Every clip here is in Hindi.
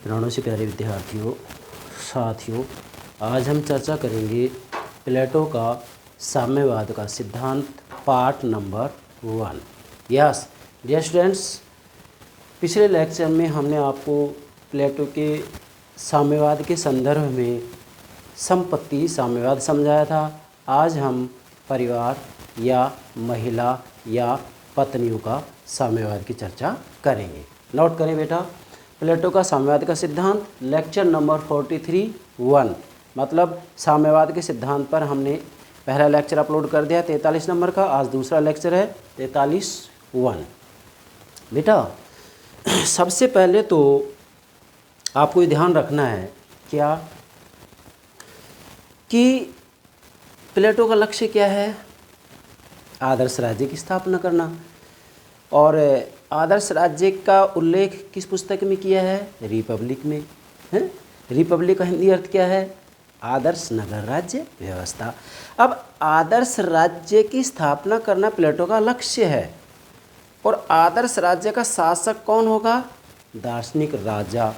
प्राणों से प्यारे विद्यार्थियों, साथियों, आज हम चर्चा करेंगे प्लेटो का साम्यवाद का सिद्धांत part number 1। Yes dear students, पिछले लेक्चर में हमने आपको प्लेटो के साम्यवाद के संदर्भ में संपत्ति साम्यवाद समझाया था। आज हम परिवार या महिला या पत्नियों का साम्यवाद की चर्चा करेंगे। नोट करें बेटा, प्लेटो का साम्यवाद का सिद्धांत लेक्चर नंबर 43(1) मतलब साम्यवाद के सिद्धांत पर हमने पहला लेक्चर अपलोड कर दिया 43 नंबर का। आज दूसरा लेक्चर है 43(1). बेटा सबसे पहले तो आपको ये ध्यान रखना है क्या कि प्लेटो का लक्ष्य क्या है? आदर्श राज्य की स्थापना करना। और आदर्श राज्य का उल्लेख किस पुस्तक में किया है? रिपब्लिक में है। रिपब्लिक का हिंदी अर्थ क्या है? आदर्श नगर राज्य व्यवस्था। अब आदर्श राज्य की स्थापना करना प्लेटो का लक्ष्य है। और आदर्श राज्य का शासक कौन होगा? दार्शनिक राजा,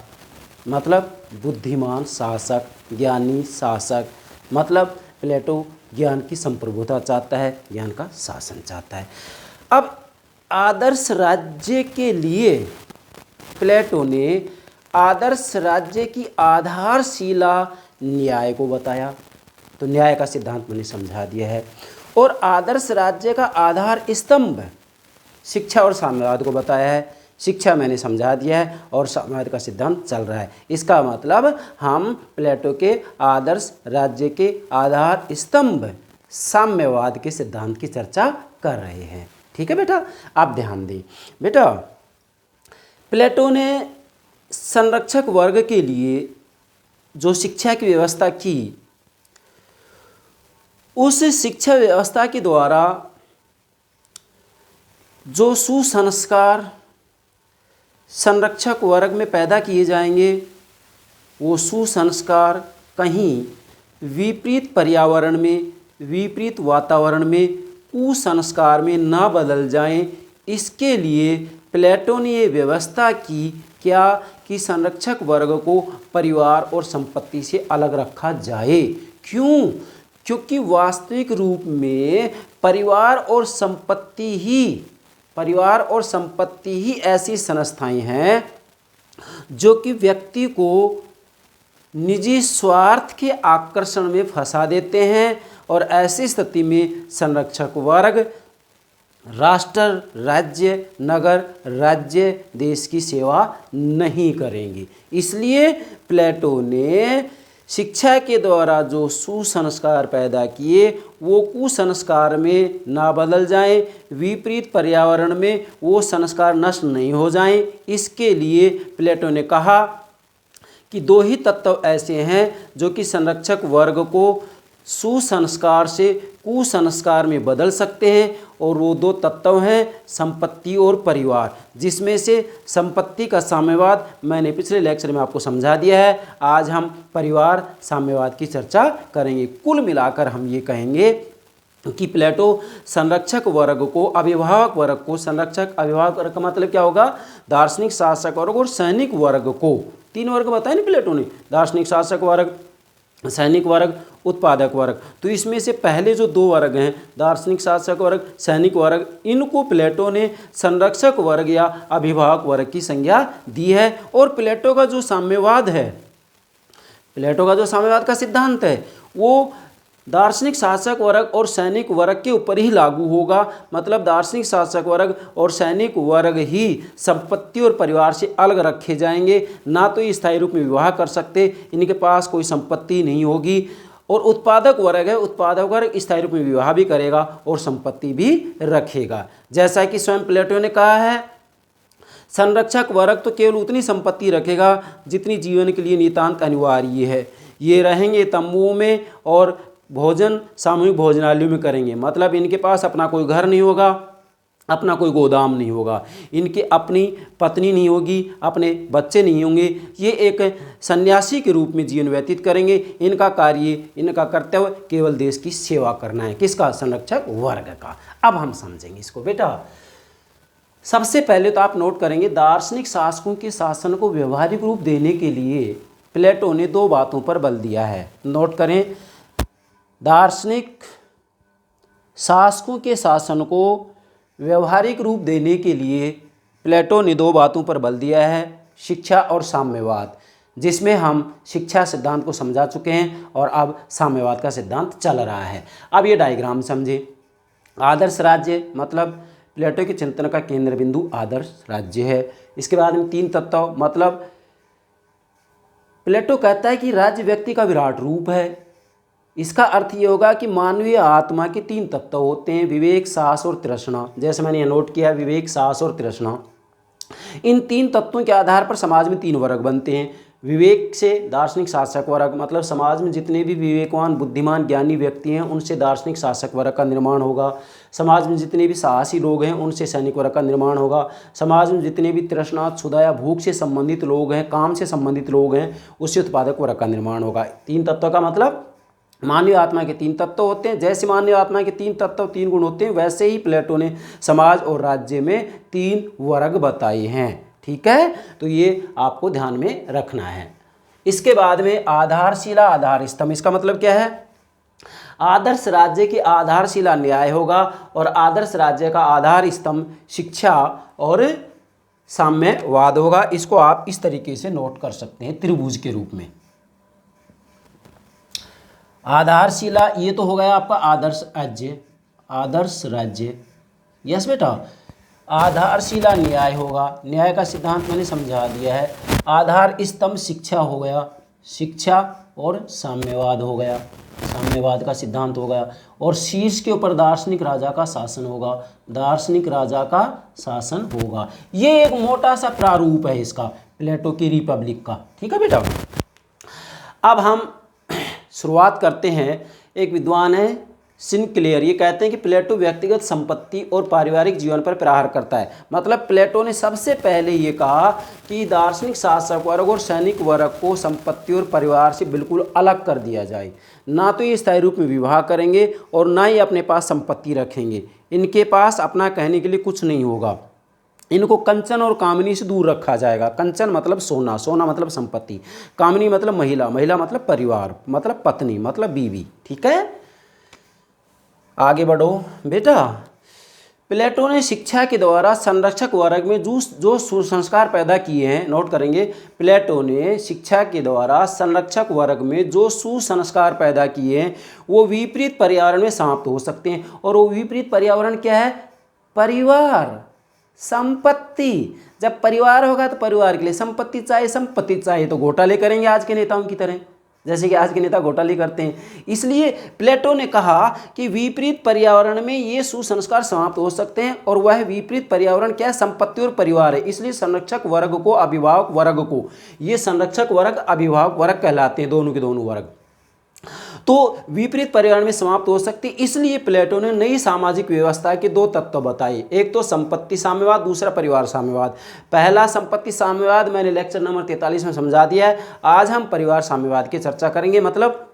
मतलब बुद्धिमान शासक, ज्ञानी शासक। मतलब प्लेटो ज्ञान की संप्रभुता चाहता है, ज्ञान का शासन चाहता है। अब आदर्श राज्य के लिए प्लेटो ने आदर्श राज्य की आधारशिला न्याय को बताया। तो न्याय का सिद्धांत मैंने समझा दिया है। और आदर्श राज्य का आधार स्तंभ शिक्षा और साम्यवाद को बताया है। शिक्षा मैंने समझा दिया है और साम्यवाद का सिद्धांत चल रहा है। इसका मतलब हम प्लेटो के आदर्श राज्य के आधार स्तंभ साम्यवाद के सिद्धांत की चर्चा कर रहे हैं। ठीक है बेटा, आप ध्यान दें। बेटा प्लेटो ने संरक्षक वर्ग के लिए जो शिक्षा की व्यवस्था की, उस शिक्षा व्यवस्था के द्वारा जो सुसंस्कार संरक्षक वर्ग में पैदा किए जाएंगे, वो सुसंस्कार कहीं विपरीत पर्यावरण में, विपरीत वातावरण में, कुसंस्कार में ना बदल जाएं, इसके लिए प्लेटो ने ये व्यवस्था की क्या कि संरक्षक वर्ग को परिवार और संपत्ति से अलग रखा जाए। क्यों? क्योंकि वास्तविक रूप में परिवार और संपत्ति ही ऐसी संस्थाएं हैं जो कि व्यक्ति को निजी स्वार्थ के आकर्षण में फंसा देते हैं। और ऐसी स्थिति में संरक्षक वर्ग राष्ट्र, राज्य, नगर, राज्य, देश की सेवा नहीं करेंगे। इसलिए प्लेटो ने शिक्षा के द्वारा जो सुसंस्कार पैदा किए वो कुसंस्कार में ना बदल जाएं, विपरीत पर्यावरण में वो संस्कार नष्ट नहीं हो जाएं। इसके लिए प्लेटो ने कहा कि दो ही तत्व ऐसे हैं जो कि संरक्षक वर्ग को सुसंस्कार से कुसंस्कार में बदल सकते हैं, और वो दो तत्व हैं संपत्ति और परिवार, जिसमें से संपत्ति का साम्यवाद मैंने पिछले लेक्चर में आपको समझा दिया है। आज हम परिवार साम्यवाद की चर्चा करेंगे। कुल मिलाकर हम ये कहेंगे कि प्लेटो संरक्षक वर्ग को, अभिभावक वर्ग को, संरक्षक अभिभावक वर्ग का मतलब क्या होगा? दार्शनिक शासक वर्ग और सैनिक वर्ग को, तीन वर्ग बताए ना प्लेटो ने, दार्शनिक शासक वर्ग, सैनिक वर्ग, उत्पादक वर्ग। तो इसमें से पहले जो दो वर्ग हैं, दार्शनिक शासक वर्ग, सैनिक वर्ग, इनको प्लेटो ने संरक्षक वर्ग या अभिभावक वर्ग की संज्ञा दी है। और प्लेटो का जो साम्यवाद है, प्लेटो का जो साम्यवाद का सिद्धांत है, वो दार्शनिक शासक वर्ग और सैनिक वर्ग के ऊपर ही लागू होगा। मतलब दार्शनिक शासक वर्ग और सैनिक वर्ग ही संपत्ति और परिवार से अलग रखे जाएंगे, ना तो ये स्थायी रूप में विवाह कर सकते, इनके पास कोई संपत्ति नहीं होगी। और उत्पादक वर्ग है, उत्पादक वर्ग स्थायी रूप में विवाह भी करेगा और संपत्ति भी रखेगा। जैसा कि स्वयं प्लेटो ने कहा है, संरक्षक वर्ग तो केवल उतनी संपत्ति रखेगा जितनी जीवन के लिए नितांत अनिवार्य है। ये रहेंगे तंबुओं में और भोजन सामूहिक भोजनालयों में करेंगे। मतलब इनके पास अपना कोई घर नहीं होगा, अपना कोई गोदाम नहीं होगा, इनकी अपनी पत्नी नहीं होगी, अपने बच्चे नहीं होंगे। ये एक सन्यासी के रूप में जीवन व्यतीत करेंगे। इनका कार्य, इनका कर्तव्य केवल देश की सेवा करना है। किसका? संरक्षक वर्ग का। अब हम समझेंगे इसको बेटा। सबसे पहले तो आप नोट करेंगे, दार्शनिक शासकों के शासन को व्यवहारिक रूप देने के लिए प्लेटो ने दो बातों पर बल दिया है। नोट करें, दार्शनिक शासकों के शासन को व्यवहारिक रूप देने के लिए प्लेटो ने दो बातों पर बल दिया है, शिक्षा और साम्यवाद, जिसमें हम शिक्षा सिद्धांत को समझा चुके हैं और अब साम्यवाद का सिद्धांत चल रहा है। अब ये डायग्राम समझे। आदर्श राज्य मतलब प्लेटो के चिंतन का केंद्र बिंदु आदर्श राज्य है। इसके बाद में तीन तत्व, मतलब प्लेटो कहता है कि राज्य व्यक्ति का विराट रूप है। इसका अर्थ ये होगा कि मानवीय आत्मा के तीन तत्व होते हैं, विवेक, साहस और तृष्णा। जैसे मैंने ये नोट किया, विवेक, साहस और तृष्णा। इन तीन तत्वों के आधार पर समाज में तीन वर्ग बनते हैं। विवेक से दार्शनिक शासक वर्ग, मतलब समाज में जितने भी विवेकवान, बुद्धिमान, ज्ञानी व्यक्ति हैं उनसे दार्शनिक शासक वर्ग का निर्माण होगा। समाज में जितने भी साहसी लोग हैं उनसे सैनिक वर्ग का निर्माण होगा। समाज में जितने भी तृष्णा, क्षुधा या भूख से संबंधित लोग हैं, काम से संबंधित लोग हैं, उससे उत्पादक वर्ग का निर्माण होगा। तीन तत्वों का मतलब मानवीय आत्मा के तीन तत्व होते हैं। जैसे मानवीय आत्मा के तीन तत्व, तीन गुण होते हैं, वैसे ही प्लेटो ने समाज और राज्य में तीन वर्ग बताए हैं। ठीक है, तो ये आपको ध्यान में रखना है। इसके बाद में आधारशिला, आधार स्तंभ। इसका मतलब क्या है? आदर्श राज्य की आधारशिला न्याय होगा और आदर्श राज्य का आधार स्तंभ शिक्षा और साम्यवाद होगा। इसको आप इस तरीके से नोट कर सकते हैं त्रिभुज के रूप में। आधारशिला ये तो हो गया आपका आदर्श राज्य, आदर्श राज्य। यस बेटा। आधारशिला न्याय होगा, न्याय का सिद्धांत मैंने समझा दिया है। आधार स्तंभ शिक्षा हो गया, शिक्षा और साम्यवाद हो गया, साम्यवाद का सिद्धांत हो गया। और शीर्ष के ऊपर दार्शनिक राजा का शासन होगा, दार्शनिक राजा का शासन होगा। ये एक मोटा सा प्रारूप है इसका, प्लेटो की रिपब्लिक का। ठीक है बेटा। अब हम शुरुआत करते हैं। एक विद्वान है सिनक्लेयर, ये कहते हैं कि प्लेटो व्यक्तिगत संपत्ति और पारिवारिक जीवन पर प्रहार करता है। मतलब प्लेटो ने सबसे पहले ये कहा कि दार्शनिक शासक वर्ग और सैनिक वर्ग को संपत्ति और परिवार से बिल्कुल अलग कर दिया जाए। ना तो ये स्थायी रूप में विवाह करेंगे और ना ही अपने पास संपत्ति रखेंगे। इनके पास अपना कहने के लिए कुछ नहीं होगा। इनको कंचन और कामिनी से दूर रखा जाएगा। कंचन मतलब सोना, सोना मतलब संपत्ति, कामिनी मतलब महिला, महिला मतलब परिवार, मतलब पत्नी, मतलब बीवी। ठीक है, आगे बढ़ो बेटा। प्लेटो ने शिक्षा के द्वारा संरक्षक वर्ग में जो सुसंस्कार पैदा किए हैं, नोट करेंगे, प्लेटो ने शिक्षा के द्वारा संरक्षक वर्ग में जो सुसंस्कार पैदा किए हैं वो विपरीत पर्यावरण में समाप्त हो सकते हैं। और वो विपरीत पर्यावरण क्या है? परिवार, संपत्ति। जब परिवार होगा तो परिवार के लिए संपत्ति चाहिए, संपत्ति चाहिए तो घोटाले करेंगे आज के नेताओं की तरह, जैसे कि आज के नेता घोटाले करते हैं। इसलिए प्लेटो ने कहा कि विपरीत पर्यावरण में ये सुसंस्कार समाप्त हो सकते हैं। और वह विपरीत पर्यावरण क्या है? संपत्ति और परिवार है। इसलिए संरक्षक वर्ग को, अभिभावक वर्ग को, ये संरक्षक वर्ग, अभिभावक वर्ग कहलाते हैं, दोनों के दोनों वर्ग। तो विपरीत पर्यावरण में समाप्त हो सकती, इसलिए प्लेटो ने नई सामाजिक व्यवस्था के दो तत्व बताए। एक तो संपत्ति साम्यवाद, दूसरा परिवार साम्यवाद। पहला संपत्ति साम्यवाद मैंने लेक्चर नंबर 43 में समझा दिया है। आज हम परिवार साम्यवाद की चर्चा करेंगे। मतलब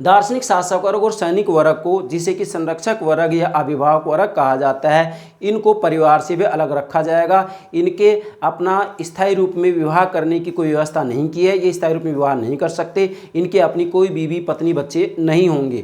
दार्शनिक शासक वर्ग और सैनिक वर्ग को, जिसे कि संरक्षक वर्ग या अभिभावक वर्ग कहा जाता है, इनको परिवार से भी अलग रखा जाएगा। इनके अपना स्थायी रूप में विवाह करने की कोई व्यवस्था नहीं की है, ये स्थायी रूप में विवाह नहीं कर सकते। इनके अपनी कोई बीवी, पत्नी, बच्चे नहीं होंगे।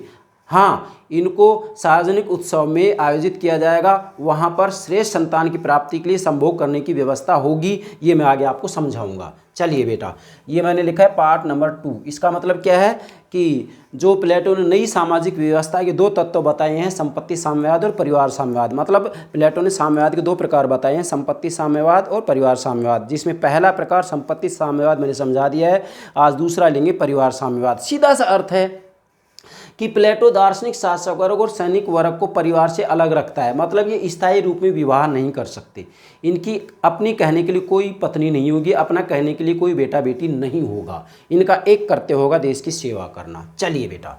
हाँ, इनको सार्वजनिक उत्सव में आयोजित किया जाएगा, वहाँ पर श्रेष्ठ संतान की प्राप्ति के लिए संभोग करने की व्यवस्था होगी। ये मैं आगे आपको समझाऊंगा। चलिए बेटा, ये मैंने लिखा है पार्ट नंबर 2। इसका मतलब क्या है कि जो प्लेटो ने नई सामाजिक व्यवस्था के दो तत्व बताए हैं, संपत्ति साम्यवाद और परिवार साम्यवाद। मतलब प्लेटो ने साम्यवाद के दो प्रकार बताए हैं, संपत्ति साम्यवाद और परिवार साम्यवाद, जिसमें पहला प्रकार संपत्ति साम्यवाद मैंने समझा दिया है। आज दूसरा लेंगे परिवार साम्यवाद। सीधा सा अर्थ है कि प्लेटो दार्शनिक शासक वर्ग और सैनिक वर्ग को परिवार से अलग रखता है। मतलब ये स्थायी रूप में विवाह नहीं कर सकते, इनकी अपनी कहने के लिए कोई पत्नी नहीं होगी, अपना कहने के लिए कोई बेटा बेटी नहीं होगा। इनका एक कर्तव्य होगा देश की सेवा करना। चलिए बेटा,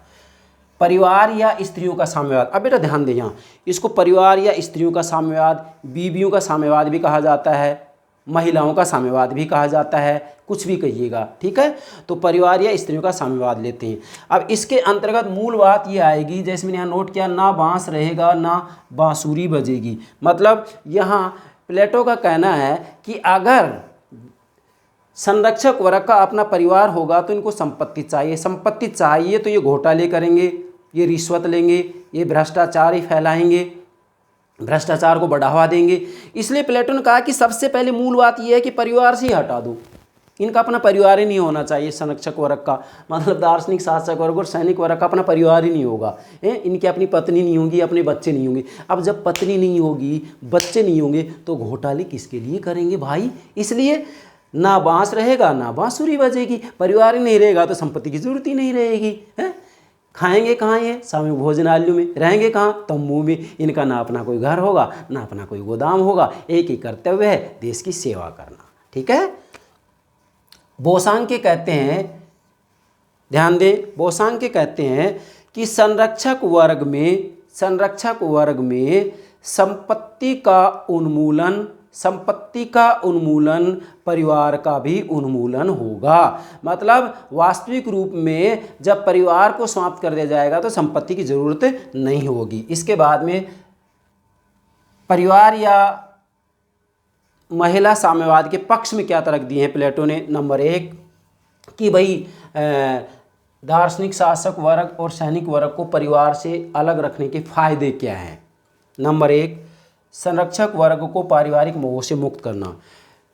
परिवार या स्त्रियों का साम्यवाद। अब बेटा ध्यान दें, यहाँ इसको परिवार या स्त्रियों का साम्यवाद, बीवियों का साम्यवाद भी कहा जाता है, महिलाओं का साम्यवाद भी कहा जाता है, कुछ भी कहिएगा। ठीक है, तो परिवार या स्त्रियों का साम्यवाद लेते हैं। अब इसके अंतर्गत मूल बात ये आएगी, जैसे मैंने यहाँ नोट किया, ना बांस रहेगा ना बांसुरी बजेगी। मतलब यहाँ प्लेटो का कहना है कि अगर संरक्षक वर्ग का अपना परिवार होगा तो इनको संपत्ति चाहिए, संपत्ति चाहिए तो ये घोटाले करेंगे, ये रिश्वत लेंगे, ये भ्रष्टाचार ही फैलाएंगे, भ्रष्टाचार को बढ़ावा देंगे। इसलिए प्लेटो ने कहा कि सबसे पहले मूल बात यह है कि परिवार से ही हटा दो, इनका अपना परिवार ही नहीं होना चाहिए। संरक्षक वर्ग का मतलब दार्शनिक शासक वर्ग और सैनिक वर्ग का अपना परिवार ही नहीं होगा, इनकी अपनी पत्नी नहीं होगी, अपने बच्चे नहीं होंगे। अब जब पत्नी नहीं होगी, बच्चे नहीं होंगे तो घोटाले किसके लिए करेंगे भाई? इसलिए ना बांस रहेगा ना बांसुरी बजेगी, परिवार ही नहीं रहेगा तो संपत्ति की जरूरत ही नहीं रहेगी। है खाएंगे कहाँ ये? सामूहिक भोजनालयों में। रहेंगे कहाँ? तंबू में। इनका ना अपना कोई घर होगा ना अपना कोई गोदाम होगा, एक ही कर्तव्य है देश की सेवा करना। ठीक है। बोसांके कहते हैं, ध्यान दें, बोसांके कहते हैं कि संरक्षक वर्ग में संपत्ति का उन्मूलन परिवार का भी उन्मूलन होगा। मतलब वास्तविक रूप में जब परिवार को समाप्त कर दिया जाएगा तो संपत्ति की जरूरत नहीं होगी। इसके बाद में परिवार या महिला साम्यवाद के पक्ष में क्या तर्क दिए हैं प्लेटो ने? नंबर 1 कि भाई दार्शनिक शासक वर्ग और सैनिक वर्ग को परिवार से अलग रखने के फायदे क्या हैं? नंबर 1, संरक्षक वर्ग को पारिवारिक मोह से मुक्त करना।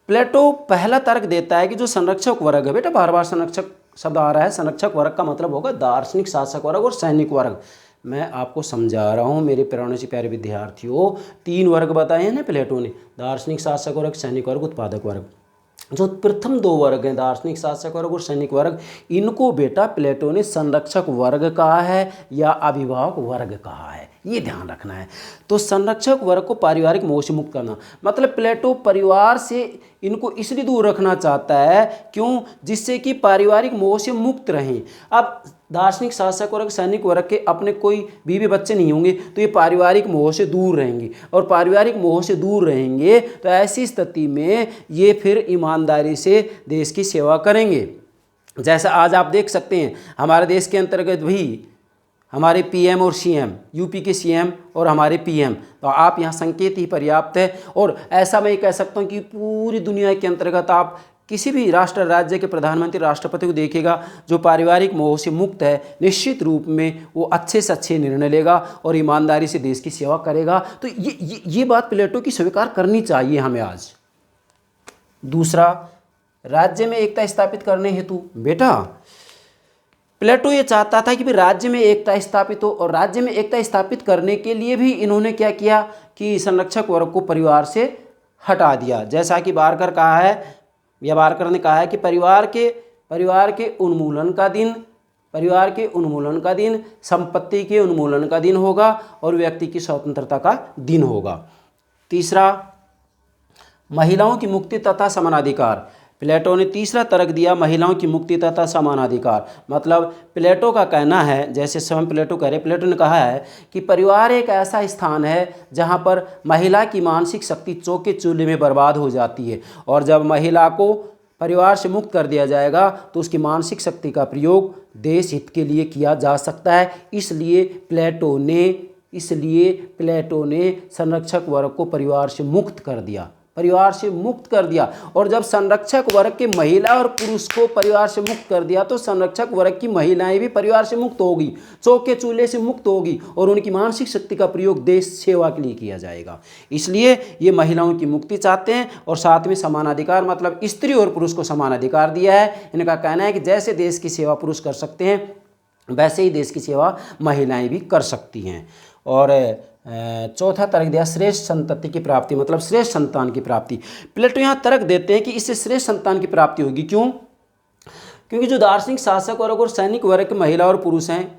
प्लेटो पहला तर्क देता है कि जो संरक्षक वर्ग है, बेटा बार बार संरक्षक शब्द आ रहा है, संरक्षक वर्ग का मतलब होगा दार्शनिक शासक वर्ग और सैनिक वर्ग। मैं आपको समझा रहा हूँ मेरे प्यारे से प्यारे विद्यार्थियों, 3 वर्ग बताए हैं ना प्लेटो ने, दार्शनिक शासक वर्ग, सैनिक वर्ग, उत्पादक वर्ग। जो प्रथम 2 वर्ग हैं, दार्शनिक शासक वर्ग और सैनिक वर्ग, इनको बेटा प्लेटो ने संरक्षक वर्ग कहा है या अभिभावक वर्ग कहा है, ये ध्यान रखना है। तो संरक्षक वर्ग को पारिवारिक मोह से मुक्त करना मतलब प्लेटो परिवार से इनको इसलिए दूर रखना चाहता है, क्यों? जिससे कि पारिवारिक मोह से मुक्त रहें। अब दार्शनिक शासक वर्ग, सैनिक वर्ग के अपने कोई बीवी बच्चे नहीं होंगे तो ये पारिवारिक मोह से दूर रहेंगे, और पारिवारिक मोह से दूर रहेंगे तो ऐसी स्थिति में ये फिर ईमानदारी से देश की सेवा करेंगे। जैसा आज आप देख सकते हैं हमारे देश के अंतर्गत भी हमारे पीएम और सीएम, यूपी के सीएम और हमारे पीएम, तो आप यहाँ संकेत ही पर्याप्त है। और ऐसा मैं कह सकता हूँ कि पूरी दुनिया के अंतर्गत आप किसी भी राष्ट्र राज्य के प्रधानमंत्री, राष्ट्रपति को देखिएगा जो पारिवारिक मोह से मुक्त है, निश्चित रूप में वो अच्छे से अच्छे निर्णय लेगा और ईमानदारी से देश की सेवा करेगा। तो ये बात प्लेटो की स्वीकार करनी चाहिए हमें आज। दूसरा, राज्य में एकता स्थापित करने हेतु बेटा प्लेटो ये चाहता था कि राज्य में एकता स्थापित हो, और राज्य में एकता स्थापित करने के लिए भी इन्होंने क्या किया कि संरक्षक वर्ग को परिवार से हटा दिया। जैसा कि बारकर कहा है, या बारकर ने कहा है कि परिवार के उन्मूलन का दिन संपत्ति के उन्मूलन का दिन होगा और व्यक्ति की स्वतंत्रता का दिन होगा। तीसरा, महिलाओं की मुक्ति तथा समानाधिकार। प्लेटो ने तीसरा तर्क दिया, महिलाओं की मुक्ति तथा समानाधिकार। मतलब प्लेटो का कहना है, जैसे स्वयं प्लेटो कह रहे, प्लेटो ने कहा है कि परिवार एक ऐसा स्थान है जहाँ पर महिला की मानसिक शक्ति चौके चूल्हे में बर्बाद हो जाती है, और जब महिला को परिवार से मुक्त कर दिया जाएगा तो उसकी मानसिक शक्ति का प्रयोग देश हित के लिए किया जा सकता है। इसलिए प्लेटो ने संरक्षक वर्ग को परिवार से मुक्त कर दिया, और जब संरक्षक वर्ग के महिला और पुरुष को परिवार से मुक्त कर दिया तो संरक्षक वर्ग की महिलाएं भी परिवार से मुक्त होगी, चौके चूल्हे से मुक्त होगी, और उनकी मानसिक शक्ति का प्रयोग देश सेवा के लिए किया जाएगा। इसलिए ये महिलाओं की मुक्ति चाहते हैं, और साथ में समान अधिकार, मतलब स्त्री और पुरुष को समान अधिकार दिया है। इनका कहना है कि जैसे देश की सेवा पुरुष कर सकते हैं वैसे ही देश की सेवा महिलाएं भी कर सकती हैं। और चौथा तर्क दिया श्रेष्ठ संतति की प्राप्ति, मतलब श्रेष्ठ संतान की प्राप्ति। प्लेटो यहाँ तर्क देते हैं कि इससे श्रेष्ठ संतान की प्राप्ति होगी। क्यों? क्योंकि जो दार्शनिक शासक वर्ग और सैनिक वर्ग के महिला और पुरुष हैं,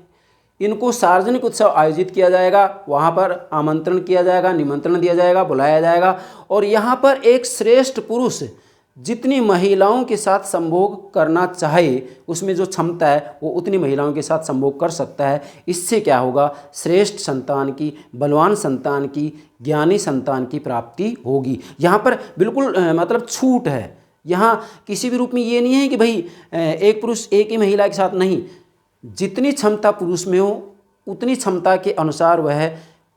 इनको सार्वजनिक उत्सव आयोजित किया जाएगा, वहाँ पर आमंत्रण किया जाएगा, निमंत्रण दिया जाएगा, बुलाया जाएगा, और यहाँ पर एक श्रेष्ठ पुरुष जितनी महिलाओं के साथ संभोग करना चाहे, उसमें जो क्षमता है वो उतनी महिलाओं के साथ संभोग कर सकता है। इससे क्या होगा? श्रेष्ठ संतान की, बलवान संतान की, ज्ञानी संतान की प्राप्ति होगी। यहाँ पर बिल्कुल मतलब छूट है, यहाँ किसी भी रूप में ये नहीं है कि भाई एक पुरुष एक ही महिला के साथ, नहीं, जितनी क्षमता पुरुष में हो उतनी क्षमता के अनुसार वह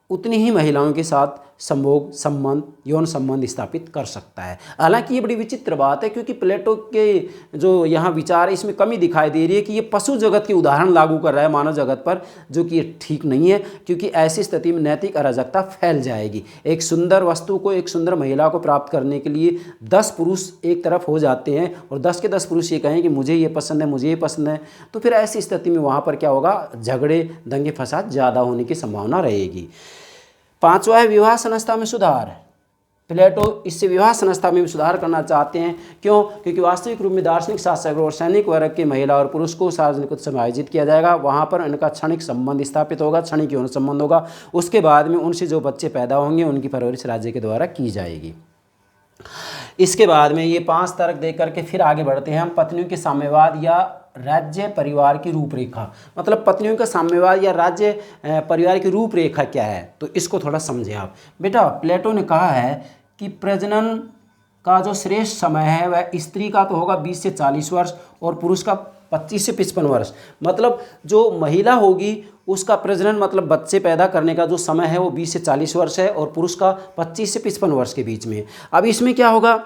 उतनी ही महिलाओं के साथ संभोग संबंध, यौन संबंध स्थापित कर सकता है। हालांकि ये बड़ी विचित्र बात है, क्योंकि प्लेटो के जो यहाँ विचार है इसमें कमी दिखाई दे रही है कि ये पशु जगत के उदाहरण लागू कर रहा है मानव जगत पर, जो कि ये ठीक नहीं है, क्योंकि ऐसी स्थिति में नैतिक अराजकता फैल जाएगी। एक सुंदर वस्तु को, एक सुंदर महिला को प्राप्त करने के लिए 10 पुरुष एक तरफ हो जाते हैं और 10 के 10 पुरुष ये कहें कि मुझे ये पसंद है, मुझे ये पसंद है, तो फिर ऐसी स्थिति में वहाँ पर क्या होगा, झगड़े दंगे फसाद ज़्यादा होने की संभावना रहेगी। 5वां है विवाह संस्था में सुधार। प्लेटो इससे विवाह संस्था में भी सुधार करना चाहते हैं। क्यों? क्योंकि वास्तविक रूप में दार्शनिक शासक और सैनिक वर्ग के महिला और पुरुष को सार्वजनिक उत्सव में आयोजित किया जाएगा। वहाँ पर उनका क्षणिक संबंध स्थापित होगा, क्षणिक यौन संबंध होगा। उसके बाद में उनसे जो बच्चे पैदा होंगे उनकी परवरिश राज्य के द्वारा की जाएगी। इसके बाद में ये 5 तर्क दे करके फिर आगे बढ़ते हैं हम। पत्नियों के साम्यवाद या राज्य परिवार की रूपरेखा, मतलब पत्नियों का साम्यवाद या राज्य परिवार की रूपरेखा क्या है, तो इसको थोड़ा समझें आप। बेटा, प्लेटो ने कहा है कि प्रजनन का जो श्रेष्ठ समय है वह स्त्री का तो होगा 20 से 40 वर्ष और पुरुष का 25 से 55 वर्ष। मतलब जो महिला होगी उसका प्रजनन, मतलब बच्चे पैदा करने का जो समय है वो 20 से 40 वर्ष है और पुरुष का 25 से 55 वर्ष के बीच में। अब इसमें क्या होगा,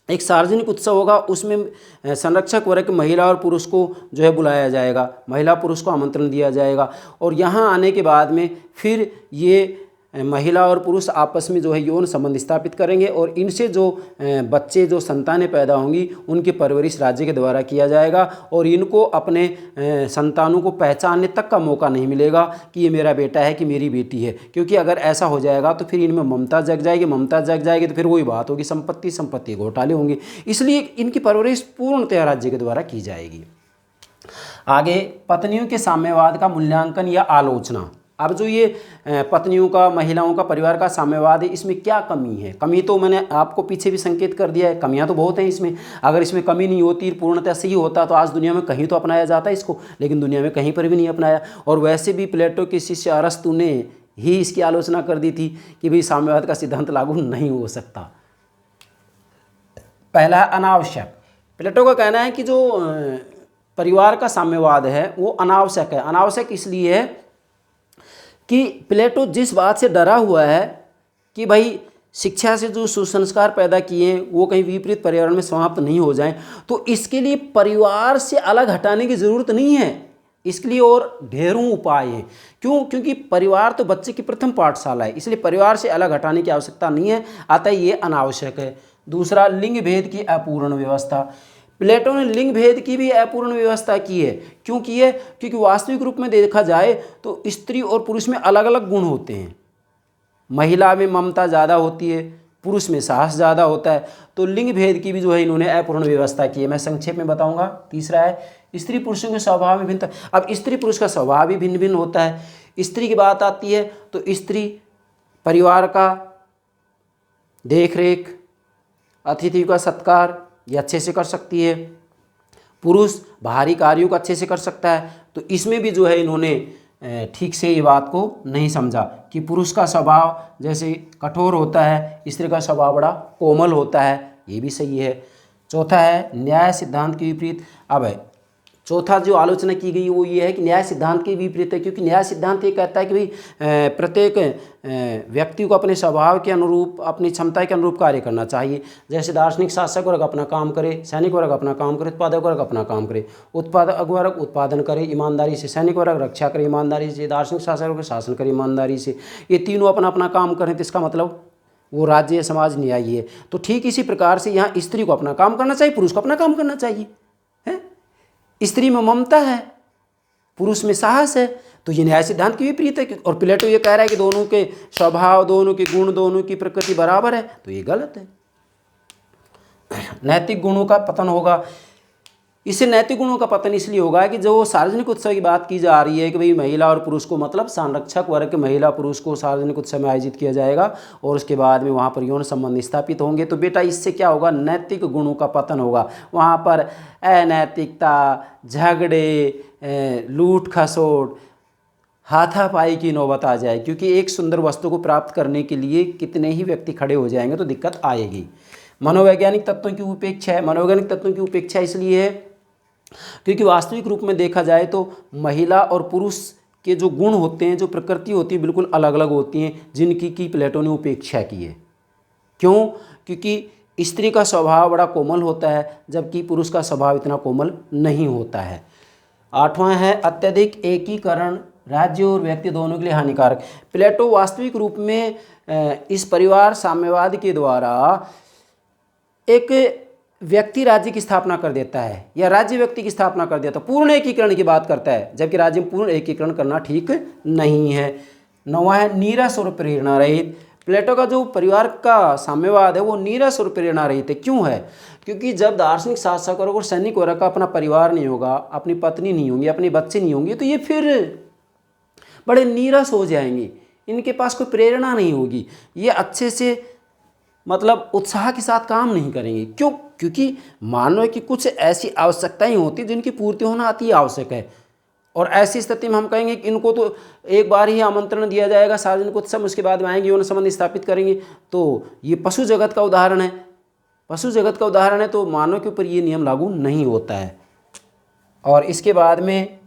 एक सार्वजनिक उत्सव होगा, उसमें संरक्षक वर्ग महिला और पुरुष को जो है बुलाया जाएगा, महिला पुरुष को आमंत्रण दिया जाएगा और यहाँ आने के बाद में फिर ये महिला और पुरुष आपस में जो है यौन संबंध स्थापित करेंगे और इनसे जो बच्चे, जो संतानें पैदा होंगी उनकी परवरिश राज्य के द्वारा किया जाएगा और इनको अपने संतानों को पहचानने तक का मौका नहीं मिलेगा कि ये मेरा बेटा है कि मेरी बेटी है, क्योंकि अगर ऐसा हो जाएगा तो फिर इनमें ममता जग जाएगी, ममता जग जाएगी तो फिर वही बात होगी, संपत्ति घोटाले होंगे। इसलिए इनकी परवरिश पूर्णतः राज्य के द्वारा की जाएगी। आगे पत्नियों के साम्यवाद का मूल्यांकन या आलोचना। अब जो ये पत्नियों का, महिलाओं का, परिवार का साम्यवाद है, इसमें क्या कमी है? कमी तो मैंने आपको पीछे भी संकेत कर दिया है, कमियां तो बहुत हैं इसमें। अगर इसमें कमी नहीं होती, पूर्णतः सही होता तो आज दुनिया में कहीं तो अपनाया जाता है इसको, लेकिन दुनिया में कहीं पर भी नहीं अपनाया। और वैसे भी प्लेटो के शिष्य अरस्तु ने ही इसकी आलोचना कर दी थी कि भाई साम्यवाद का सिद्धांत लागू नहीं हो सकता। पहला है अनावश्यक। प्लेटो का कहना है कि जो परिवार का साम्यवाद है वो अनावश्यक है। अनावश्यक इसलिए है कि प्लेटो जिस बात से डरा हुआ है कि भाई शिक्षा से जो सुसंस्कार पैदा किए हैं वो कहीं विपरीत पर्यावरण में समाप्त नहीं हो जाएं, तो इसके लिए परिवार से अलग हटाने की ज़रूरत नहीं है। इसके लिए और ढेरों उपाय हैं। क्यों? क्योंकि परिवार तो बच्चे की प्रथम पाठशाला है, इसलिए परिवार से अलग हटाने की आवश्यकता नहीं है, अतः ये अनावश्यक है। दूसरा, लिंग भेद की अपूर्ण व्यवस्था। प्लेटो ने लिंग भेद की भी अपूर्ण व्यवस्था की है। क्यों की है? क्योंकि वास्तविक रूप में देखा जाए तो स्त्री और पुरुष में अलग अलग गुण होते हैं। महिला में ममता ज़्यादा होती है, पुरुष में साहस ज़्यादा होता है, तो लिंग भेद की भी जो है इन्होंने अपूर्ण व्यवस्था की है। मैं संक्षेप में बताऊंगा। तीसरा है स्त्री पुरुषों के स्वभाव में भिन्नता। अब स्त्री पुरुष का स्वभाव भी भिन्न भिन्न होता है। स्त्री की बात आती है तो स्त्री परिवार का देख रेख, अतिथि का सत्कार ये अच्छे से कर सकती है, पुरुष बाहरी कार्यों को अच्छे से कर सकता है। तो इसमें भी जो है इन्होंने ठीक से ये बात को नहीं समझा कि पुरुष का स्वभाव जैसे कठोर होता है, स्त्री का स्वभाव बड़ा कोमल होता है, ये भी सही है। चौथा है न्याय सिद्धांत के विपरीत। अब चौथा जो आलोचना की गई वो ये है कि न्याय सिद्धांत के विपरीत है, क्योंकि न्याय सिद्धांत ये कहता है कि भाई प्रत्येक व्यक्ति को अपने स्वभाव के अनुरूप, अपनी क्षमता के अनुरूप कार्य करना चाहिए। जैसे दार्शनिक शासक वर्ग अपना काम करे, सैनिक वर्ग अपना काम करे, उत्पादक वर्ग अपना काम करे। उत्पादक वर्ग उत्पादन करे ईमानदारी से, सैनिक वर्ग रक्षा करे ईमानदारी से, दार्शनिक शासक वर्ग शासन करे ईमानदारी से। ये तीनों अपना अपना काम करें तो इसका मतलब वो राज्य समाज न्यायी है। तो ठीक इसी प्रकार से यहाँ स्त्री को अपना काम करना चाहिए, पुरुष को अपना काम करना चाहिए। स्त्री में ममता है, पुरुष में साहस है, तो ये न्याय सिद्धांत के विपरीत है। और प्लेटो ये कह रहा है कि दोनों के स्वभाव, दोनों के गुण, दोनों की प्रकृति बराबर है, तो ये गलत है। नैतिक गुणों का पतन होगा। इससे नैतिक गुणों का पतन इसलिए होगा कि जो सार्वजनिक उत्सव की बात की जा रही है कि भाई महिला और पुरुष को, मतलब संरक्षक वर्ग के महिला पुरुष को सार्वजनिक उत्सव में आयोजित किया जाएगा और उसके बाद में वहाँ पर यौन संबंध स्थापित होंगे, तो बेटा इससे क्या होगा? नैतिक गुणों का पतन होगा। वहाँ पर अनैतिकता, झगड़े, लूट खसोट, हाथापाई की नौबत आ जाए, क्योंकि एक सुंदर वस्तु को प्राप्त करने के लिए कितने ही व्यक्ति खड़े हो जाएंगे तो दिक्कत आएगी। मनोवैज्ञानिक तत्वों की उपेक्षा है। मनोवैज्ञानिक तत्वों की उपेक्षा इसलिए है क्योंकि वास्तविक रूप में देखा जाए तो महिला और पुरुष के जो गुण होते हैं, जो प्रकृति होती है, बिल्कुल अलग अलग होती हैं, जिनकी की प्लेटो ने उपेक्षा की है। क्यों? क्योंकि स्त्री का स्वभाव बड़ा कोमल होता है, जबकि पुरुष का स्वभाव इतना कोमल नहीं होता है। 8वां है अत्यधिक एकीकरण राज्य और व्यक्ति दोनों के लिए हानिकारक। प्लेटो वास्तविक रूप में इस परिवार साम्यवाद के द्वारा एक व्यक्ति राज्य की स्थापना कर देता है, या राज्य व्यक्ति की स्थापना कर देता है, पूर्ण एकीकरण की बात करता है, जबकि राज्य में पूर्ण एकीकरण करना ठीक नहीं है। 9वां है नीरस और प्रेरणा रहित। प्लेटो का जो परिवार का साम्यवाद है वो नीरस और प्रेरणा रहित है। क्यों है? क्योंकि जब दार्शनिक शासक और सैनिक वर्ग का अपना परिवार नहीं होगा, अपनी पत्नी नहीं होंगी, अपने बच्चे नहीं होंगे, तो ये फिर बड़े नीरस हो जाएंगे, इनके पास कोई प्रेरणा नहीं होगी, ये अच्छे से मतलब उत्साह के साथ काम नहीं करेंगे। क्यों? क्योंकि मानव की कुछ ऐसी आवश्यकताएं होती जिनकी पूर्ति होना अति आवश्यक है, और ऐसी स्थिति में हम कहेंगे कि इनको तो एक बार ही आमंत्रण दिया जाएगा सार्वजनिक उत्सव, उसके बाद में आएंगे यौन संबंध स्थापित करेंगे। तो ये पशु जगत का उदाहरण है, पशु जगत का उदाहरण है, तो मानव के ऊपर ये नियम लागू नहीं होता है। और इसके बाद में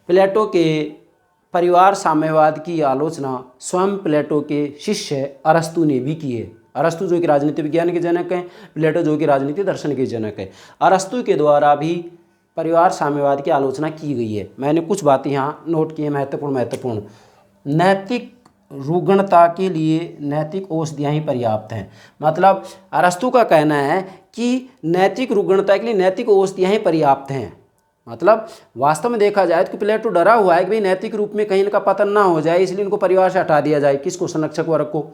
प्लेटो के परिवार साम्यवाद की आलोचना स्वयं प्लेटो के शिष्य अरस्तु ने भी की है। अरस्तु जो कि राजनीति विज्ञान के जनक हैं, प्लेटो जो कि राजनीति दर्शन के जनक है। अरस्तु के द्वारा भी परिवार साम्यवाद की आलोचना की गई है। मैंने कुछ बातें यहाँ नोट की हैं, महत्वपूर्ण। नैतिक रुग्णता के लिए नैतिक औषधियाँ ही पर्याप्त हैं। मतलब अरस्तु का कहना है कि नैतिक रुग्णता के लिए नैतिक औषधियाँ ही पर्याप्त हैं। मतलब वास्तव में देखा जाए तो प्लेटो डरा हुआ है कि भाई नैतिक रूप में कहीं इनका पतन ना हो जाए, इसलिए इनको परिवार से हटा दिया जाए। किसको? संरक्षक वर्ग को।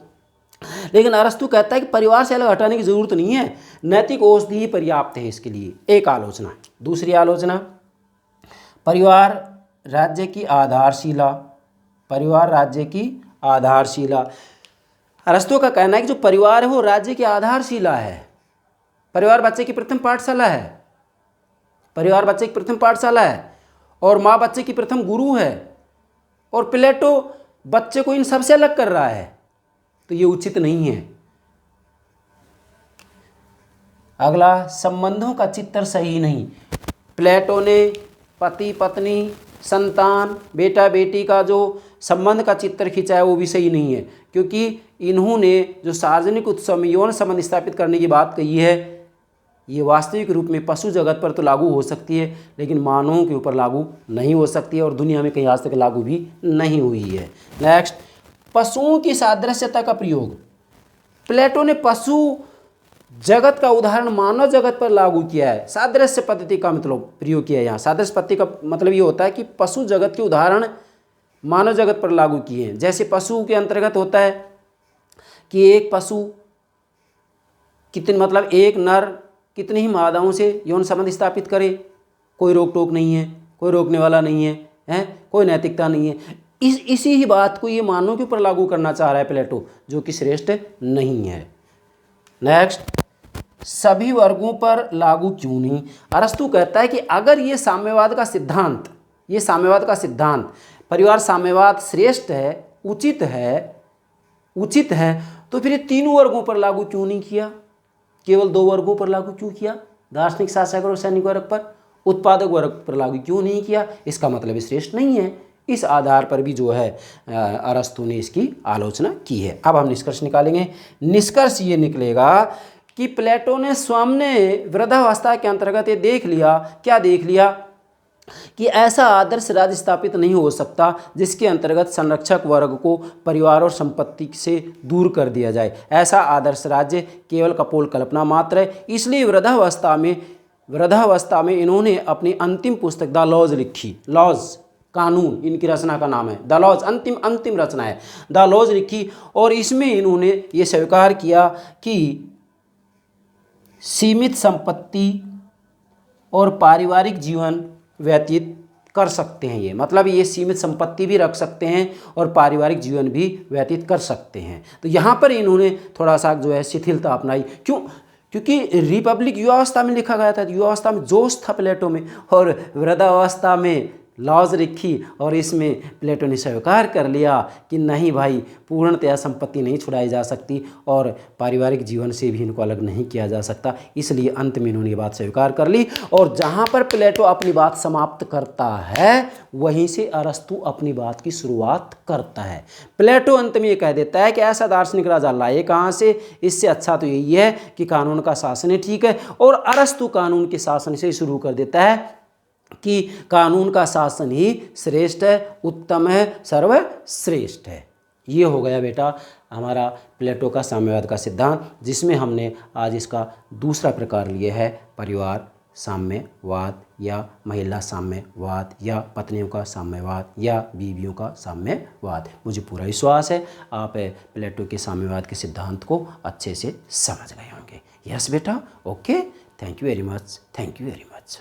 लेकिन अरस्तु कहता है कि परिवार से अलग हटाने की जरूरत नहीं है, नैतिक औषधि ही पर्याप्त है इसके लिए। एक आलोचना। दूसरी आलोचना, परिवार राज्य की आधारशिला। परिवार राज्य की आधारशिला। अरस्तु का कहना है कि जो परिवार है वो राज्य की आधारशिला है। परिवार बच्चे की प्रथम पाठशाला है, परिवार बच्चे की प्रथम पाठशाला है, और माँ बच्चे की प्रथम गुरु है, और प्लेटो बच्चे को इन सबसे अलग कर रहा है, तो ये उचित नहीं है। अगला, संबंधों का चित्र सही नहीं। प्लेटो ने पति पत्नी, संतान, बेटा बेटी का जो संबंध का चित्र खींचा है वो भी सही नहीं है, क्योंकि इन्होंने जो सार्वजनिक उत्सव में यौन संबंध स्थापित करने की बात कही है, ये वास्तविक रूप में पशु जगत पर तो लागू हो सकती है, लेकिन मानवों के ऊपर लागू नहीं हो सकती है, और दुनिया में कहीं आज तक लागू भी नहीं हुई है। नेक्स्ट, पशुओं की सादृश्यता का प्रयोग। प्लेटो ने पशु जगत का उदाहरण मानव जगत पर लागू किया है। सादृश्य पद्धति का मतलब प्रयोग किया है यहाँ। सादृश्य पद्धति का मतलब ये होता है कि पशु जगत के उदाहरण मानव जगत पर लागू किए हैं। जैसे पशु के अंतर्गत होता है कि एक पशु कितने मतलब एक नर कितनी ही मादाओं से यौन संबंध स्थापित करे, कोई रोक टोक नहीं है, कोई रोकने वाला नहीं है, कोई नैतिकता नहीं है। इसी ही बात को ये मानव के ऊपर लागू करना चाह रहा है प्लेटो, जो कि श्रेष्ठ नहीं है। नेक्स्ट, सभी वर्गों पर लागू क्यों नहीं। अरस्तु कहता है कि अगर ये साम्यवाद का सिद्धांत परिवार साम्यवाद श्रेष्ठ है, उचित है, तो फिर ये तीनों वर्गों पर लागू क्यों नहीं किया, केवल 2 वर्गों पर लागू क्यों किया, दार्शनिक शासक और सैनिक वर्ग पर, उत्पादक वर्ग पर लागू क्यों नहीं किया। इसका मतलब श्रेष्ठ नहीं है। इस आधार पर भी जो है अरस्तु ने इसकी आलोचना की है। अब हम निष्कर्ष निकालेंगे। निष्कर्ष ये निकलेगा कि प्लेटो ने स्वयं ने वृद्धावस्था के अंतर्गत ये देख लिया कि ऐसा आदर्श राज्य स्थापित नहीं हो सकता जिसके अंतर्गत संरक्षक वर्ग को परिवार और संपत्ति से दूर कर दिया जाए। ऐसा आदर्श राज्य केवल कपोल कल्पना मात्र है। इसलिए वृद्धावस्था में इन्होंने अपनी अंतिम पुस्तक द लॉज लिखी। लॉज कानून इनकी रचना का नाम है। द लॉज अंतिम रचना है, द लॉज लिखी, और इसमें इन्होंने ये स्वीकार किया कि सीमित संपत्ति और पारिवारिक जीवन व्यतीत कर सकते हैं। ये मतलब ये सीमित संपत्ति भी रख सकते हैं और पारिवारिक जीवन भी व्यतीत कर सकते हैं। तो यहाँ पर इन्होंने थोड़ा सा जो है शिथिलता अपनाई। क्यों? क्योंकि रिपब्लिक युवावस्था में लिखा गया था, युवावस्था में जोश था प्लेटो में, और वृद्धावस्था में लॉज लिखी और इसमें प्लेटो ने स्वीकार कर लिया कि नहीं भाई, पूर्णतया संपत्ति नहीं छुड़ाई जा सकती और पारिवारिक जीवन से भी इनको अलग नहीं किया जा सकता। इसलिए अंत में इन्होंने ये बात स्वीकार कर ली और जहाँ पर प्लेटो अपनी बात समाप्त करता है वहीं से अरस्तु अपनी बात की शुरुआत करता है। प्लेटो अंत में ये कह देता है कि ऐसा दार्शनिक राजा लाए कहाँ से, इससे अच्छा तो यही है कि कानून का शासन ही ठीक है। और अरस्तु कानून के शासन से शुरू कर देता है कि कानून का शासन ही श्रेष्ठ है, उत्तम है, सर्वश्रेष्ठ है। ये हो गया बेटा हमारा प्लेटो का साम्यवाद का सिद्धांत, जिसमें हमने आज इसका दूसरा प्रकार लिया है परिवार साम्यवाद या महिला साम्यवाद या पत्नियों का साम्यवाद या बीवियों का साम्यवाद। मुझे पूरा विश्वास है आप प्लेटो के साम्यवाद के सिद्धांत को अच्छे से समझ गए होंगे। यस बेटा, okay, thank you very much, thank you very much.